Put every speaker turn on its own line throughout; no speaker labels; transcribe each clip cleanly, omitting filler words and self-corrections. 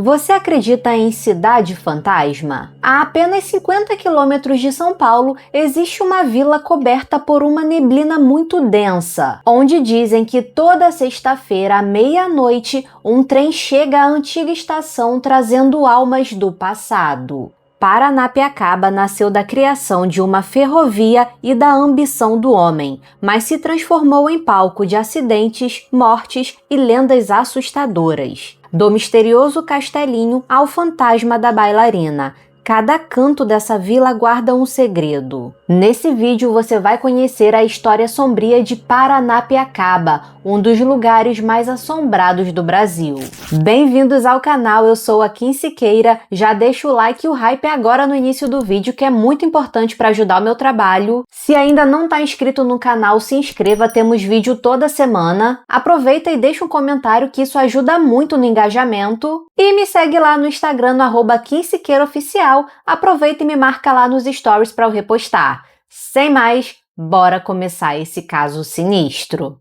Você acredita em cidade fantasma? A apenas 50 quilômetros de São Paulo existe uma vila coberta por uma neblina muito densa, onde dizem que toda sexta-feira à meia-noite um trem chega à antiga estação trazendo almas do passado. Paranapiacaba nasceu da criação de uma ferrovia e da ambição do homem, mas se transformou em palco de acidentes, mortes e lendas assustadoras. Do misterioso castelinho ao fantasma da bailarina, cada canto dessa vila guarda um segredo. Nesse vídeo você vai conhecer a história sombria de Paranapiacaba, um dos lugares mais assombrados do Brasil. Bem-vindos ao canal, eu sou a Kim Siqueira. Já deixa o like e o hype agora no início do vídeo, que é muito importante para ajudar o meu trabalho. Se ainda não está inscrito no canal, se inscreva, temos vídeo toda semana. Aproveita e deixa um comentário que isso ajuda muito no engajamento. E me segue lá no Instagram, no @KimSiqueiraOficial. Aproveita e me marca lá nos stories para eu repostar. Sem mais, bora começar esse caso sinistro.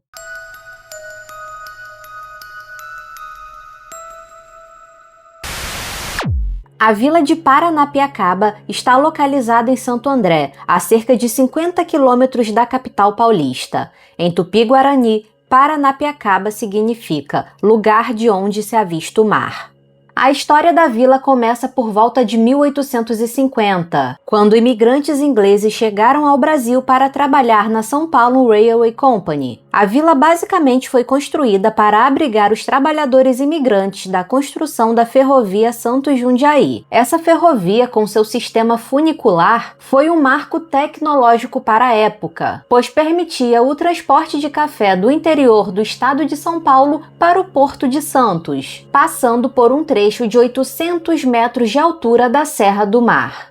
A vila de Paranapiacaba está localizada em Santo André, a cerca de 50 quilômetros da capital paulista. Em Tupi-Guarani, Paranapiacaba significa lugar de onde se avista o mar. A história da vila começa por volta de 1850, quando imigrantes ingleses chegaram ao Brasil para trabalhar na São Paulo Railway Company. A vila basicamente foi construída para abrigar os trabalhadores imigrantes da construção da ferrovia Santos-Jundiaí. Essa ferrovia, com seu sistema funicular, foi um marco tecnológico para a época, pois permitia o transporte de café do interior do estado de São Paulo para o Porto de Santos, passando por um trecho de 800 metros de altura da Serra do Mar.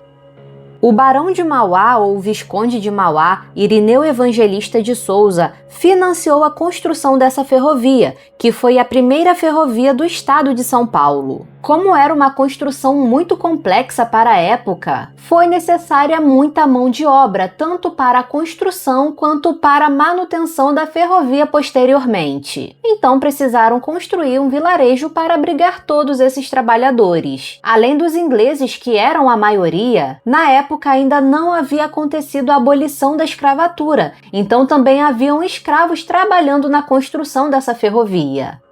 O Barão de Mauá, ou Visconde de Mauá, Irineu Evangelista de Souza, financiou a construção dessa ferrovia, que foi a primeira ferrovia do estado de São Paulo. Como era uma construção muito complexa para a época, foi necessária muita mão de obra, tanto para a construção quanto para a manutenção da ferrovia posteriormente. Então precisaram construir um vilarejo para abrigar todos esses trabalhadores. Além dos ingleses, que eram a maioria, na época ainda não havia acontecido a abolição da escravatura, então também haviam escravos trabalhando na construção dessa ferrovia.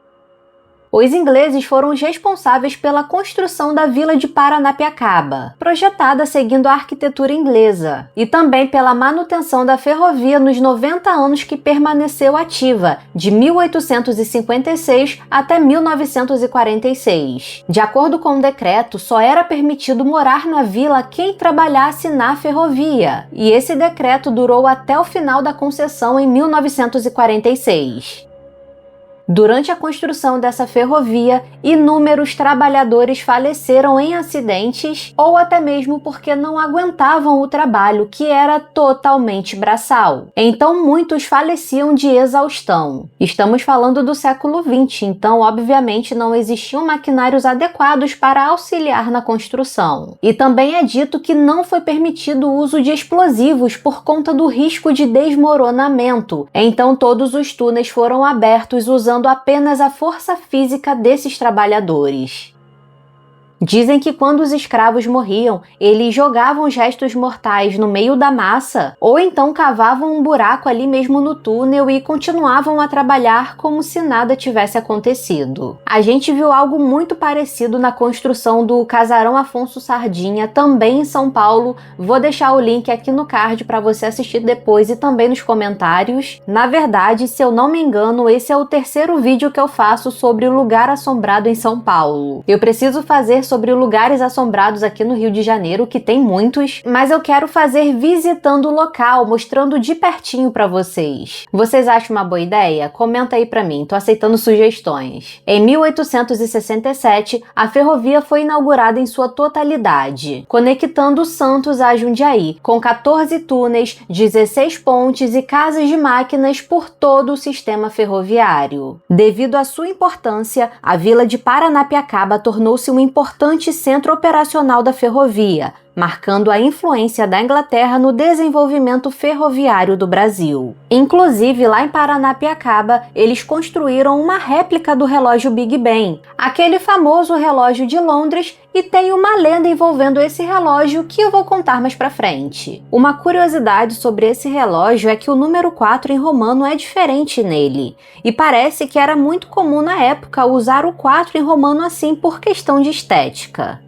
Os ingleses foram os responsáveis pela construção da vila de Paranapiacaba, projetada seguindo a arquitetura inglesa, e também pela manutenção da ferrovia nos 90 anos que permaneceu ativa, de 1856 até 1946. De acordo com o decreto, só era permitido morar na vila quem trabalhasse na ferrovia, e esse decreto durou até o final da concessão em 1946. Durante a construção dessa ferrovia, inúmeros trabalhadores faleceram em acidentes ou até mesmo porque não aguentavam o trabalho, que era totalmente braçal. Então muitos faleciam de exaustão. Estamos falando do século XX, então obviamente não existiam maquinários adequados para auxiliar na construção. E também é dito que não foi permitido o uso de explosivos por conta do risco de desmoronamento. Então todos os túneis foram abertos usando apenas a força física desses trabalhadores. Dizem que quando os escravos morriam, eles jogavam os restos mortais no meio da massa, ou então cavavam um buraco ali mesmo no túnel e continuavam a trabalhar como se nada tivesse acontecido. A gente viu algo muito parecido na construção do Casarão Afonso Sardinha, também em São Paulo. Vou deixar o link aqui no card para você assistir depois e também nos comentários. Na verdade, se eu não me engano, esse é o terceiro vídeo que eu faço sobre o lugar assombrado em São Paulo. Eu preciso fazer sobre lugares assombrados aqui no Rio de Janeiro, que tem muitos, mas eu quero fazer visitando o local, mostrando de pertinho para vocês. Vocês acham uma boa ideia? Comenta aí para mim, tô aceitando sugestões. Em 1867, a ferrovia foi inaugurada em sua totalidade, conectando Santos a Jundiaí, com 14 túneis, 16 pontes e casas de máquinas por todo o sistema ferroviário. Devido à sua importância, a vila de Paranapiacaba tornou-se um importante centro operacional da ferrovia, marcando a influência da Inglaterra no desenvolvimento ferroviário do Brasil. Inclusive, lá em Paranapiacaba, eles construíram uma réplica do relógio Big Ben, aquele famoso relógio de Londres, e tem uma lenda envolvendo esse relógio que eu vou contar mais pra frente. Uma curiosidade sobre esse relógio é que o número 4 em romano é diferente nele, e parece que era muito comum na época usar o 4 em romano assim por questão de estética.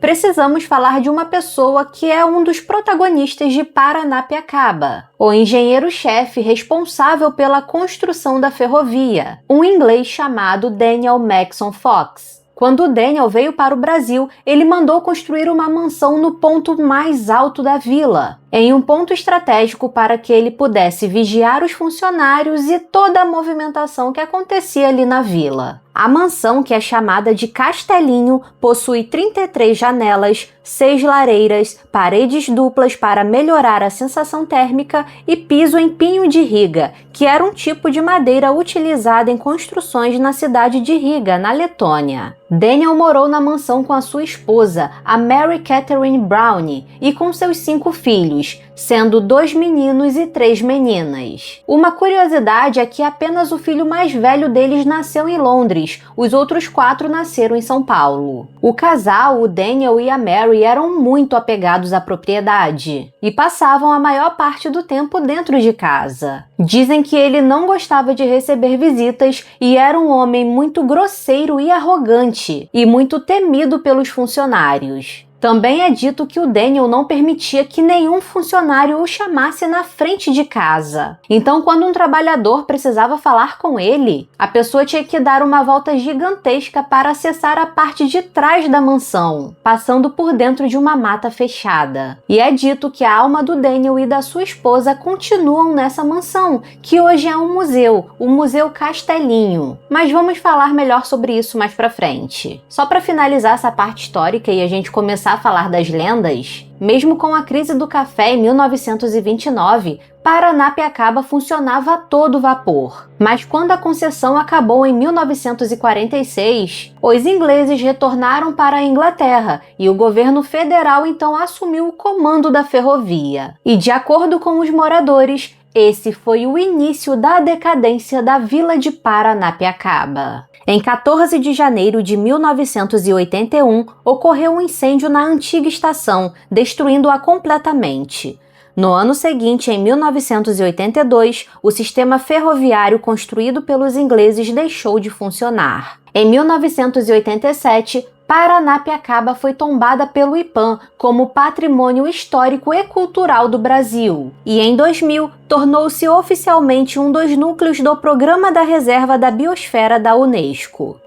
Precisamos falar de uma pessoa que é um dos protagonistas de Paranapiacaba, o engenheiro-chefe responsável pela construção da ferrovia, um inglês chamado Daniel Maxon Fox. Quando Daniel veio para o Brasil, ele mandou construir uma mansão no ponto mais alto da vila, em um ponto estratégico para que ele pudesse vigiar os funcionários e toda a movimentação que acontecia ali na vila. A mansão, que é chamada de Castelinho, possui 33 janelas, 6 lareiras, paredes duplas para melhorar a sensação térmica e piso em pinho de Riga, que era um tipo de madeira utilizada em construções na cidade de Riga, na Letônia. Daniel morou na mansão com a sua esposa, a Mary Catherine Browne, e com seus 5 filhos, sendo 2 meninos e 3 meninas. Uma curiosidade é que apenas o filho mais velho deles nasceu em Londres, os outros 4 nasceram em São Paulo. O casal, o Daniel e a Mary, eram muito apegados à propriedade e passavam a maior parte do tempo dentro de casa. Dizem que ele não gostava de receber visitas e era um homem muito grosseiro e arrogante, e muito temido pelos funcionários. Também é dito que o Daniel não permitia que nenhum funcionário o chamasse na frente de casa. Então, quando um trabalhador precisava falar com ele, a pessoa tinha que dar uma volta gigantesca para acessar a parte de trás da mansão, passando por dentro de uma mata fechada. E é dito que a alma do Daniel e da sua esposa continuam nessa mansão, que hoje é um museu, o Museu Castelinho. Mas vamos falar melhor sobre isso mais pra frente. Só para finalizar essa parte histórica e a gente começar a falar das lendas, mesmo com a crise do café em 1929, Paranapiacaba funcionava a todo vapor. Mas quando a concessão acabou em 1946, os ingleses retornaram para a Inglaterra e o governo federal então assumiu o comando da ferrovia. E de acordo com os moradores, esse foi o início da decadência da vila de Paranapiacaba. Em 14 de janeiro de 1981, ocorreu um incêndio na antiga estação, destruindo-a completamente. No ano seguinte, em 1982, o sistema ferroviário construído pelos ingleses deixou de funcionar. Em 1987, Paranapiacaba foi tombada pelo IPAM como Patrimônio Histórico e Cultural do Brasil. E em 2000, tornou-se oficialmente um dos núcleos do Programa da Reserva da Biosfera da Unesco.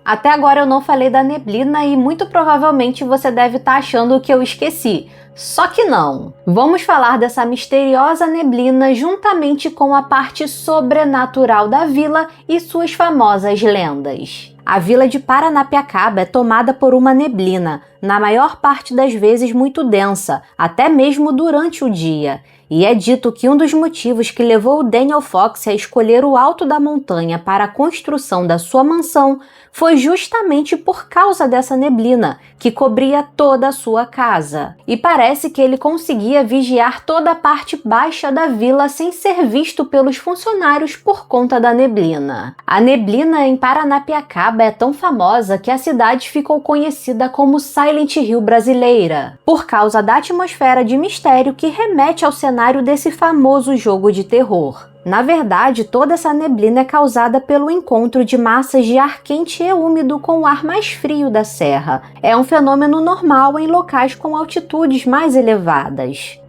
Até agora eu não falei da neblina e muito provavelmente você deve estar achando que eu esqueci. Só que não. Vamos falar dessa misteriosa neblina juntamente com a parte sobrenatural da vila e suas famosas lendas. A vila de Paranapiacaba é tomada por uma neblina, na maior parte das vezes muito densa, até mesmo durante o dia. E é dito que um dos motivos que levou o Daniel Fox a escolher o alto da montanha para a construção da sua mansão foi justamente por causa dessa neblina, que cobria toda a sua casa. E parece que ele conseguia vigiar toda a parte baixa da vila sem ser visto pelos funcionários por conta da neblina. A neblina em Paranapiacaba é tão famosa que a cidade ficou conhecida como Silent Hill brasileira, por causa da atmosfera de mistério que remete ao cenário desse famoso jogo de terror. Na verdade, toda essa neblina é causada pelo encontro de massas de ar quente e úmido com o ar mais frio da serra. É um fenômeno normal em locais com altitudes mais elevadas.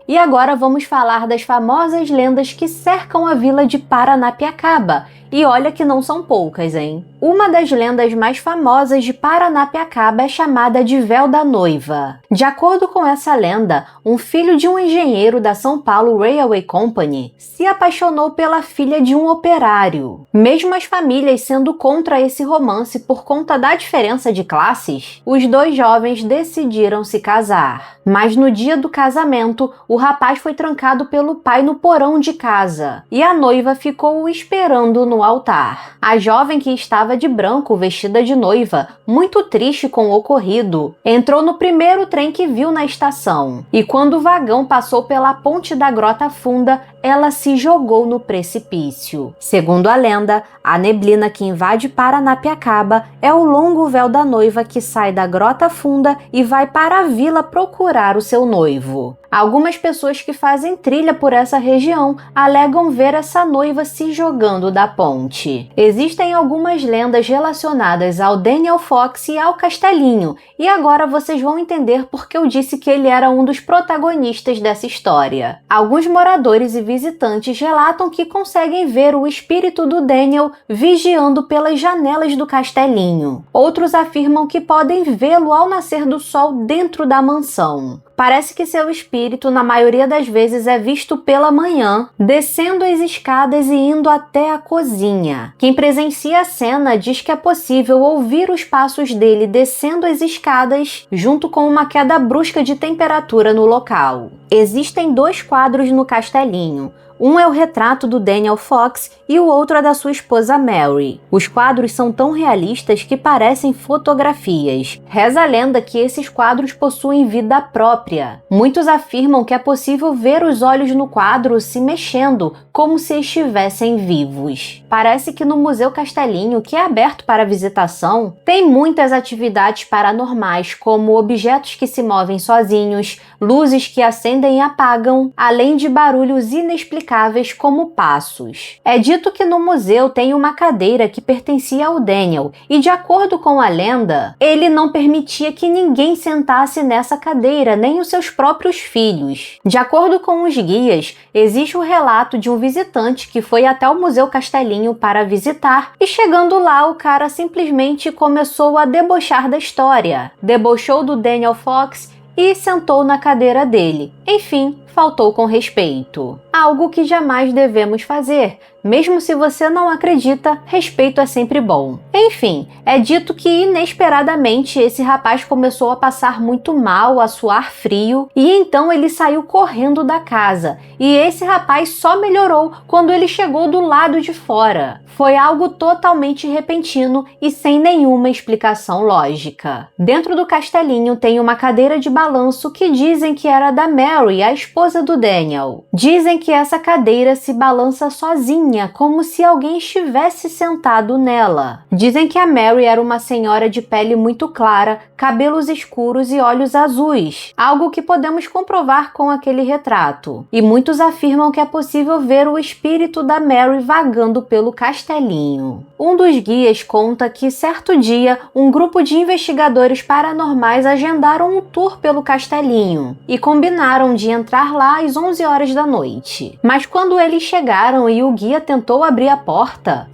E agora vamos falar das famosas lendas que cercam a vila de Paranapiacaba. E olha que não são poucas, hein? Uma das lendas mais famosas de Paranapiacaba é chamada de Véu da Noiva. De acordo com essa lenda, um filho de um engenheiro da São Paulo Railway Company se apaixonou pela filha de um operário. Mesmo as famílias sendo contra esse romance por conta da diferença de classes, os dois jovens decidiram se casar. Mas no dia do casamento, o rapaz foi trancado pelo pai no porão de casa e a noiva ficou o esperando no no altar. A jovem, que estava de branco, vestida de noiva, muito triste com o ocorrido, entrou no primeiro trem que viu na estação. E quando o vagão passou pela ponte da Grota Funda, ela se jogou no precipício. Segundo a lenda, a neblina que invade Paranapiacaba é o longo véu da noiva que sai da Grota Funda e vai para a vila procurar o seu noivo. Algumas pessoas que fazem trilha por essa região alegam ver essa noiva se jogando da ponte. Existem algumas lendas relacionadas ao Daniel Fox e ao Castelinho, e agora vocês vão entender porque eu disse que ele era um dos protagonistas dessa história. Alguns moradores e visitantes relatam que conseguem ver o espírito do Daniel vigiando pelas janelas do castelinho. Outros afirmam que podem vê-lo ao nascer do sol dentro da mansão. Parece que seu espírito, na maioria das vezes, é visto pela manhã, descendo as escadas e indo até a cozinha. Quem presencia a cena diz que é possível ouvir os passos dele descendo as escadas, junto com uma queda brusca de temperatura no local. Existem 2 quadros no castelinho. Um é o retrato do Daniel Fox e o outro é da sua esposa Mary. Os quadros são tão realistas que parecem fotografias. Reza a lenda que esses quadros possuem vida própria. Muitos afirmam que é possível ver os olhos no quadro se mexendo, como se estivessem vivos. Parece que no Museu Castelinho, que é aberto para visitação, tem muitas atividades paranormais, como objetos que se movem sozinhos, luzes que acendem e apagam, além de barulhos inexplicáveis como passos. É dito que no museu tem uma cadeira que pertencia ao Daniel e, de acordo com a lenda, ele não permitia que ninguém sentasse nessa cadeira, nem os seus próprios filhos. De acordo com os guias, existe o relato de um visitante que foi até o Museu Castelinho para visitar e, chegando lá, o cara simplesmente começou a debochar da história. Debochou do Daniel Fox e sentou na cadeira dele. Enfim, faltou com respeito. Algo que jamais devemos fazer. Mesmo se você não acredita, respeito é sempre bom. Enfim, é dito que inesperadamente esse rapaz começou a passar muito mal, a suar frio, e então ele saiu correndo da casa. E esse rapaz só melhorou quando ele chegou do lado de fora. Foi algo totalmente repentino e sem nenhuma explicação lógica. Dentro do castelinho tem uma cadeira de balanço que dizem que era da Mary, a esposa do Daniel. Dizem que essa cadeira se balança sozinha, como se alguém estivesse sentado nela. Dizem que a Mary era uma senhora de pele muito clara, cabelos escuros e olhos azuis, algo que podemos comprovar com aquele retrato. E muitos afirmam que é possível ver o espírito da Mary vagando pelo castelinho. Um dos guias conta que, certo dia, um grupo de investigadores paranormais agendaram um tour pelo castelinho e combinaram de entrar lá às 11 horas da noite. Mas quando eles chegaram e o guia tentou abrir a porta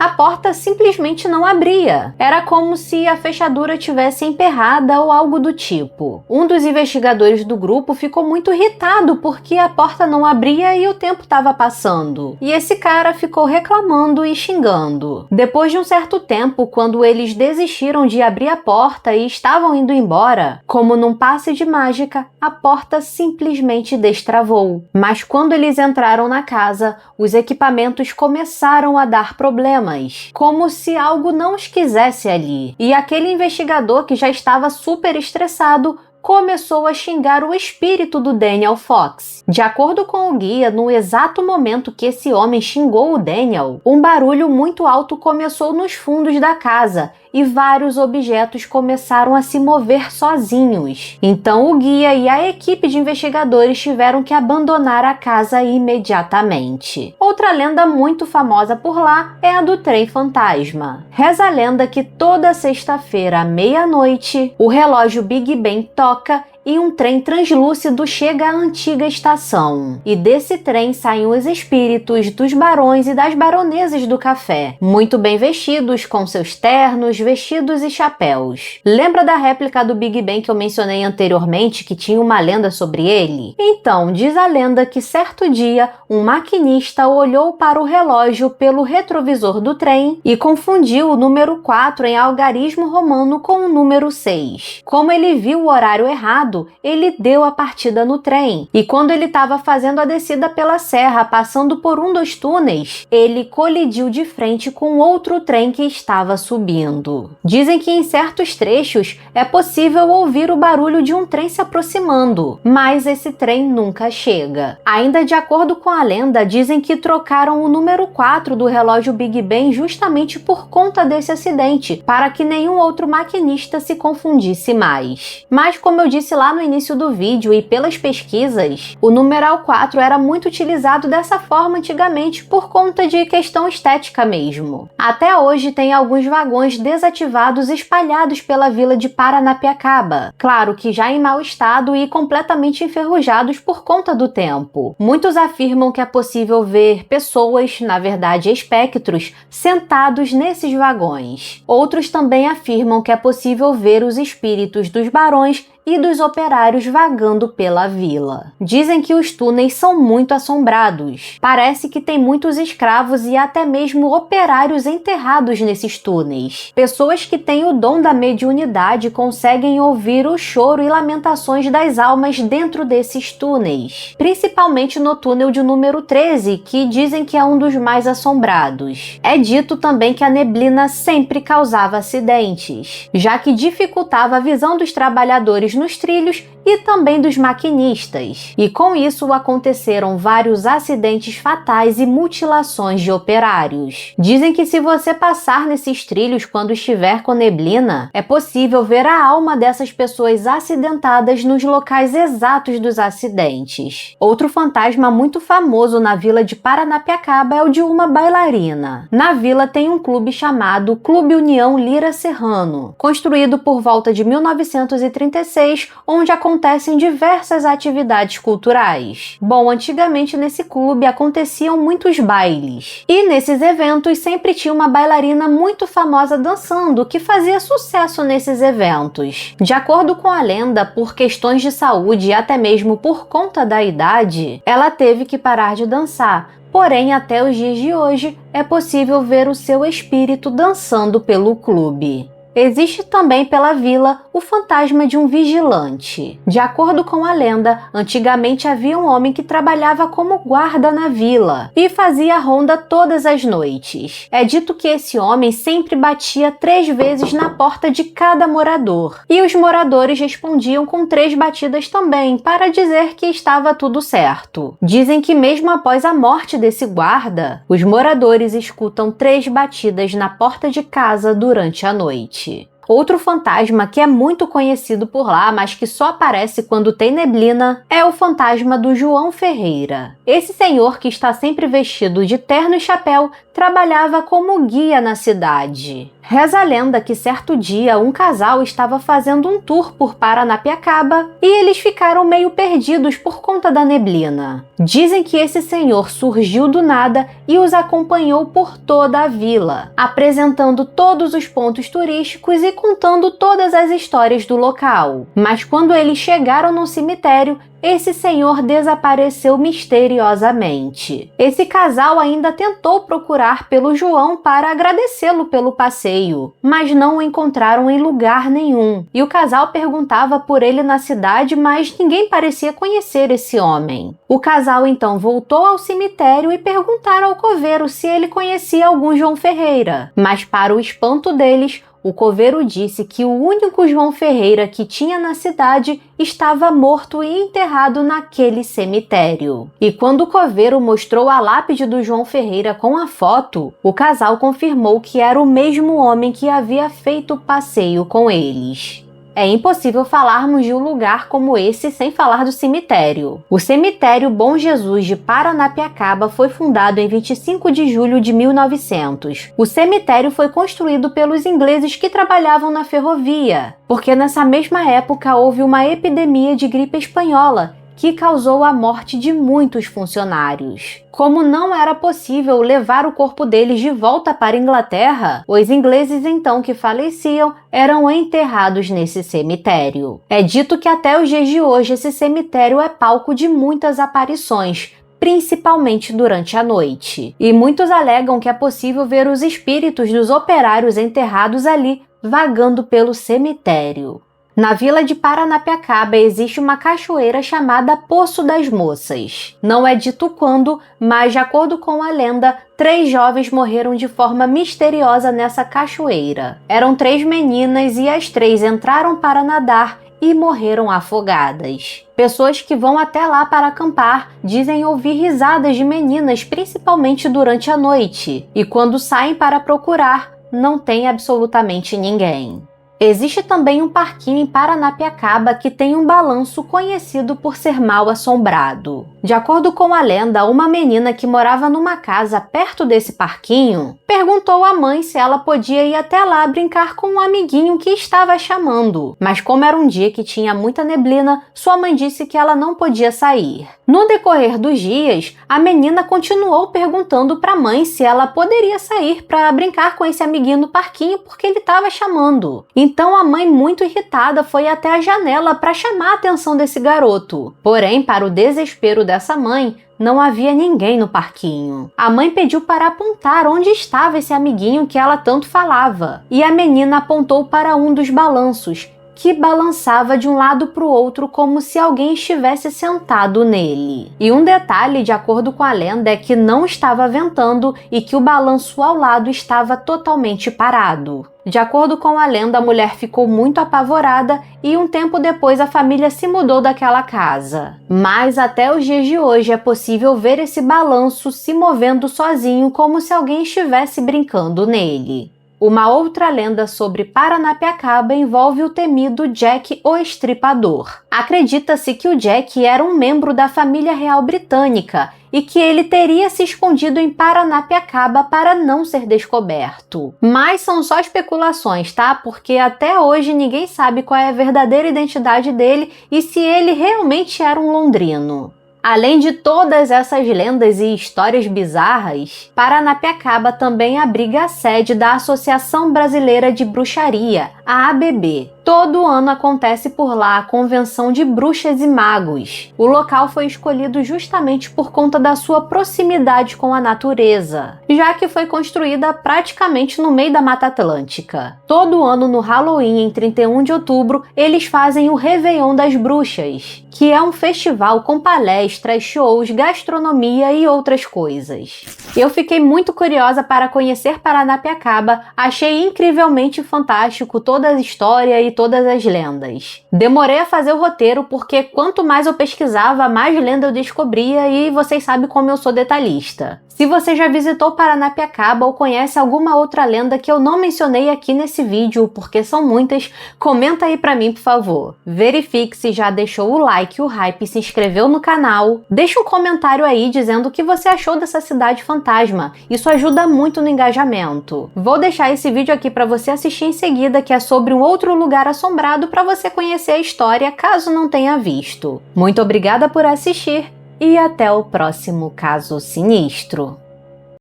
simplesmente não abria. Era como se a fechadura tivesse emperrada ou algo do tipo. Um dos investigadores do grupo ficou muito irritado porque a porta não abria e o tempo estava passando. E esse cara ficou reclamando e xingando. Depois de um certo tempo, quando eles desistiram de abrir a porta e estavam indo embora, como num passe de mágica, a porta simplesmente destravou. Mas quando eles entraram na casa, os equipamentos começaram a dar problemas, como se algo não os quisesse ali. E aquele investigador, que já estava super estressado, começou a xingar o espírito do Daniel Fox. De acordo com o guia, no exato momento que esse homem xingou o Daniel, um barulho muito alto começou nos fundos da casa e vários objetos começaram a se mover sozinhos. Então o guia e a equipe de investigadores tiveram que abandonar a casa imediatamente. Outra lenda muito famosa por lá é a do trem fantasma. Reza a lenda que toda sexta-feira à meia-noite, o relógio Big Ben toca e um trem translúcido chega à antiga estação. E desse trem saem os espíritos dos barões e das baronesas do café, muito bem vestidos, com seus ternos, vestidos e chapéus. Lembra da réplica do Big Ben que eu mencionei anteriormente, que tinha uma lenda sobre ele? Então, diz a lenda que certo dia, um maquinista olhou para o relógio pelo retrovisor do trem e confundiu o número 4 em algarismo romano com o número 6. Como ele viu o horário errado, assustado, ele deu a partida no trem. E quando ele estava fazendo a descida pela serra, passando por um dos túneis, ele colidiu de frente com outro trem que estava subindo. Dizem que em certos trechos é possível ouvir o barulho de um trem se aproximando, mas esse trem nunca chega. Ainda de acordo com a lenda, dizem que trocaram o número 4 do relógio Big Ben justamente por conta desse acidente, para que nenhum outro maquinista se confundisse mais. Mas como eu disse lá no início do vídeo e pelas pesquisas, o numeral 4 era muito utilizado dessa forma antigamente por conta de questão estética mesmo. Até hoje tem alguns vagões desativados espalhados pela vila de Paranapiacaba, claro que já em mau estado e completamente enferrujados por conta do tempo. Muitos afirmam que é possível ver pessoas, na verdade espectros, sentados nesses vagões. Outros também afirmam que é possível ver os espíritos dos barões e dos operários vagando pela vila. Dizem que os túneis são muito assombrados. Parece que tem muitos escravos e até mesmo operários enterrados nesses túneis. Pessoas que têm o dom da mediunidade conseguem ouvir o choro e lamentações das almas dentro desses túneis, principalmente no túnel de número 13, que dizem que é um dos mais assombrados. É dito também que a neblina sempre causava acidentes, já que dificultava a visão dos trabalhadores nos trilhos e também dos maquinistas. E com isso aconteceram vários acidentes fatais e mutilações de operários. Dizem que se você passar nesses trilhos quando estiver com neblina, é possível ver a alma dessas pessoas acidentadas nos locais exatos dos acidentes. Outro fantasma muito famoso na vila de Paranapiacaba é o de uma bailarina. Na vila tem um clube chamado Clube União Lira Serrano, construído por volta de 1936, onde acontecem diversas atividades culturais. Bom, antigamente nesse clube aconteciam muitos bailes, e nesses eventos sempre tinha uma bailarina muito famosa dançando, que fazia sucesso nesses eventos. De acordo com a lenda, por questões de saúde e até mesmo por conta da idade, ela teve que parar de dançar. Porém, até os dias de hoje, é possível ver o seu espírito dançando pelo clube. Existe também pela vila o fantasma de um vigilante. De acordo com a lenda, antigamente havia um homem que trabalhava como guarda na vila e fazia ronda todas as noites. É dito que esse homem sempre batia 3 vezes na porta de cada morador, e os moradores respondiam com 3 batidas também, para dizer que estava tudo certo. Dizem que mesmo após a morte desse guarda, os moradores escutam 3 batidas na porta de casa durante a noite. Outro fantasma que é muito conhecido por lá, mas que só aparece quando tem neblina, é o fantasma do João Ferreira. Esse senhor, que está sempre vestido de terno e chapéu, trabalhava como guia na cidade. Reza a lenda que certo dia um casal estava fazendo um tour por Paranapiacaba e eles ficaram meio perdidos por conta da neblina. Dizem que esse senhor surgiu do nada e os acompanhou por toda a vila, apresentando todos os pontos turísticos e contando todas as histórias do local. Mas quando eles chegaram no cemitério, esse senhor desapareceu misteriosamente. Esse casal ainda tentou procurar pelo João para agradecê-lo pelo passeio, mas não o encontraram em lugar nenhum. E o casal perguntava por ele na cidade, mas ninguém parecia conhecer esse homem. O casal então voltou ao cemitério e perguntaram ao coveiro se ele conhecia algum João Ferreira. Mas para o espanto deles, o coveiro disse que o único João Ferreira que tinha na cidade estava morto e enterrado naquele cemitério. E quando o coveiro mostrou a lápide do João Ferreira com a foto, o casal confirmou que era o mesmo homem que havia feito o passeio com eles. É impossível falarmos de um lugar como esse sem falar do cemitério. O cemitério Bom Jesus de Paranapiacaba foi fundado em 25 de julho de 1900. O cemitério foi construído pelos ingleses que trabalhavam na ferrovia, porque nessa mesma época houve uma epidemia de gripe espanhola que causou a morte de muitos funcionários. Como não era possível levar o corpo deles de volta para a Inglaterra, os ingleses então que faleciam eram enterrados nesse cemitério. É dito que até os dias de hoje esse cemitério é palco de muitas aparições, principalmente durante a noite. E muitos alegam que é possível ver os espíritos dos operários enterrados ali vagando pelo cemitério. Na vila de Paranapiacaba existe uma cachoeira chamada Poço das Moças. Não é dito quando, mas de acordo com a lenda, 3 jovens morreram de forma misteriosa nessa cachoeira. Eram 3 meninas e as 3 entraram para nadar e morreram afogadas. Pessoas que vão até lá para acampar dizem ouvir risadas de meninas, principalmente durante a noite, e quando saem para procurar, não tem absolutamente ninguém. Existe também um parquinho em Paranapiacaba que tem um balanço conhecido por ser mal assombrado. De acordo com a lenda, uma menina que morava numa casa perto desse parquinho perguntou à mãe se ela podia ir até lá brincar com um amiguinho que estava chamando. Mas como era um dia que tinha muita neblina, sua mãe disse que ela não podia sair. No decorrer dos dias, a menina continuou perguntando para a mãe se ela poderia sair para brincar com esse amiguinho no parquinho porque ele estava chamando. Então a mãe, muito irritada, foi até a janela para chamar a atenção desse garoto. Porém, para o desespero dessa mãe, não havia ninguém no parquinho. A mãe pediu para apontar onde estava esse amiguinho que ela tanto falava. E a menina apontou para um dos balanços, que balançava de um lado para o outro como se alguém estivesse sentado nele. E um detalhe, de acordo com a lenda, é que não estava ventando e que o balanço ao lado estava totalmente parado. De acordo com a lenda, a mulher ficou muito apavorada e um tempo depois a família se mudou daquela casa. Mas até os dias de hoje é possível ver esse balanço se movendo sozinho como se alguém estivesse brincando nele. Uma outra lenda sobre Paranapiacaba envolve o temido Jack o Estripador. Acredita-se que o Jack era um membro da família real britânica e que ele teria se escondido em Paranapiacaba para não ser descoberto. Mas são só especulações, tá? Porque até hoje ninguém sabe qual é a verdadeira identidade dele e se ele realmente era um londrino. Além de todas essas lendas e histórias bizarras, Paranapiacaba também abriga a sede da Associação Brasileira de Bruxaria, a ABB. Todo ano acontece por lá a Convenção de Bruxas e Magos. O local foi escolhido justamente por conta da sua proximidade com a natureza, já que foi construída praticamente no meio da Mata Atlântica. Todo ano no Halloween, em 31 de outubro, eles fazem o Réveillon das Bruxas, que é um festival com palestras, shows, gastronomia e outras coisas. Eu fiquei muito curiosa para conhecer Paranapiacaba, achei incrivelmente fantástico toda a história e todas as lendas. Demorei a fazer o roteiro porque quanto mais eu pesquisava, mais lenda eu descobria e vocês sabem como eu sou detalhista. Se você já visitou Paranapiacaba ou conhece alguma outra lenda que eu não mencionei aqui nesse vídeo, porque são muitas, comenta aí pra mim, por favor. Verifique se já deixou o like, o hype e se inscreveu no canal. Deixa um comentário aí dizendo o que você achou dessa cidade fantasma. Isso ajuda muito no engajamento. Vou deixar esse vídeo aqui pra você assistir em seguida, que é sobre um outro lugar assombrado para você conhecer a história, caso não tenha visto. Muito obrigada por assistir e até o próximo caso sinistro.